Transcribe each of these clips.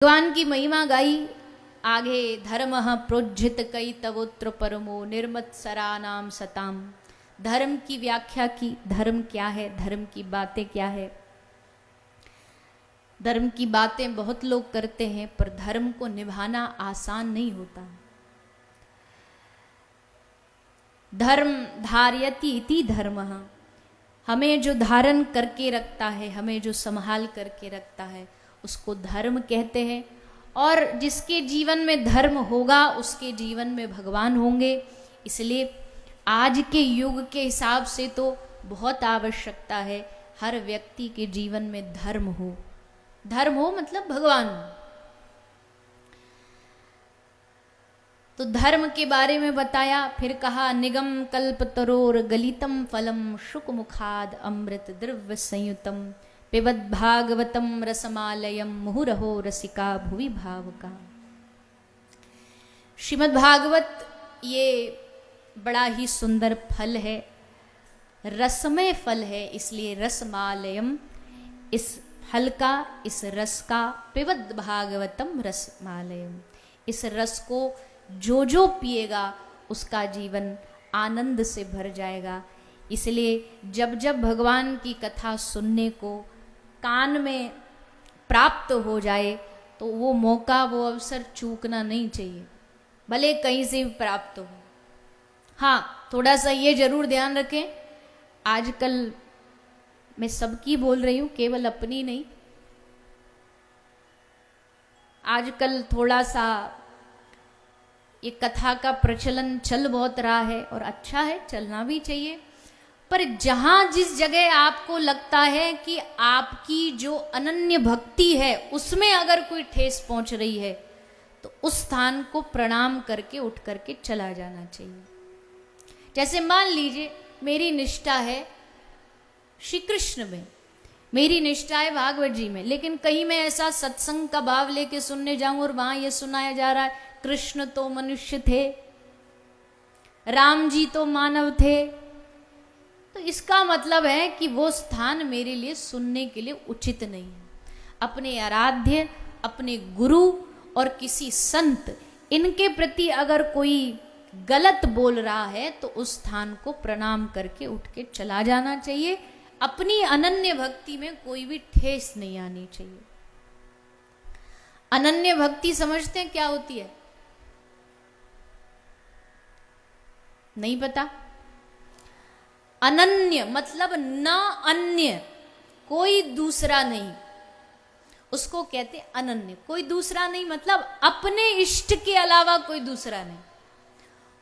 भगवान की महिमा गाई आगे। धर्म प्रोज्झित कई तवोत्र परमो निर्मत्सरा नाम सताम। धर्म की व्याख्या की, धर्म क्या है, धर्म की बातें क्या है। धर्म की बातें बहुत लोग करते हैं पर धर्म को निभाना आसान नहीं होता। धर्म धार्यति इति धर्मः, हमें जो धारण करके रखता है, हमें जो संभाल करके रखता है उसको धर्म कहते हैं। और जिसके जीवन में धर्म होगा उसके जीवन में भगवान होंगे। इसलिए आज के युग के हिसाब से तो बहुत आवश्यकता है हर व्यक्ति के जीवन में धर्म हो। धर्म हो मतलब भगवान हो। तो धर्म के बारे में बताया, फिर कहा निगम कल्प तरोर गलितम फलम शुक मुखाद अमृत द्रव्य संयुतम पिबद भागवतम रसमालयम मुहुरहो रसिका भुवि भावका। श्रीमद् भागवत ये बड़ा ही सुंदर फल है, रसमय फल है, इसलिए रसमालयम, इस फल का, इस रस का, पिबद भागवतम रसमालयम, इस रस को जो जो पिएगा उसका जीवन आनंद से भर जाएगा। इसलिए जब जब भगवान की कथा सुनने को कान में प्राप्त हो जाए तो वो मौका, वो अवसर चूकना नहीं चाहिए, भले कहीं से भी प्राप्त हो। हाँ, थोड़ा सा ये जरूर ध्यान रखें, आजकल मैं सबकी बोल रही हूँ, केवल अपनी नहीं। आजकल थोड़ा सा ये कथा का प्रचलन चल बहुत रहा है और अच्छा है, चलना भी चाहिए। पर जहां जिस जगह आपको लगता है कि आपकी जो अनन्य भक्ति है उसमें अगर कोई ठेस पहुंच रही है तो उस स्थान को प्रणाम करके उठ करके चला जाना चाहिए। जैसे मान लीजिए मेरी निष्ठा है श्री कृष्ण में, मेरी निष्ठा है भागवत जी में, लेकिन कहीं मैं ऐसा सत्संग का भाव लेके सुनने जाऊं और वहां ये सुनाया जा रहा है कृष्ण तो मनुष्य थे, राम जी तो मानव थे, तो इसका मतलब है कि वो स्थान मेरे लिए सुनने के लिए उचित नहीं है। अपने आराध्य, अपने गुरु और किसी संत, इनके प्रति अगर कोई गलत बोल रहा है तो उस स्थान को प्रणाम करके उठ के चला जाना चाहिए। अपनी अनन्य भक्ति में कोई भी ठेस नहीं आनी चाहिए। अनन्य भक्ति समझते हैं क्या होती है? नहीं पता? अनन्य मतलब न अन्य, कोई दूसरा नहीं, उसको कहते अनन्य। कोई दूसरा नहीं मतलब अपने इष्ट के अलावा कोई दूसरा नहीं।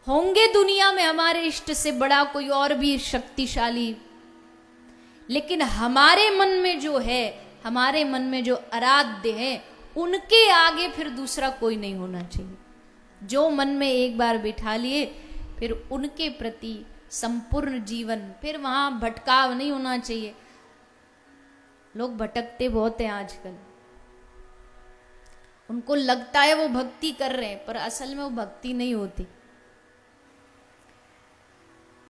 होंगे दुनिया में हमारे इष्ट से बड़ा कोई और भी शक्तिशाली, लेकिन हमारे मन में जो है, हमारे मन में जो आराध्य है, उनके आगे फिर दूसरा कोई नहीं होना चाहिए। जो मन में एक बार बिठा लिए फिर उनके प्रति संपूर्ण जीवन, फिर वहां भटकाव नहीं होना चाहिए। लोग भटकते बहुत हैं आजकल, उनको लगता है वो भक्ति कर रहे हैं पर असल में वो भक्ति नहीं होती।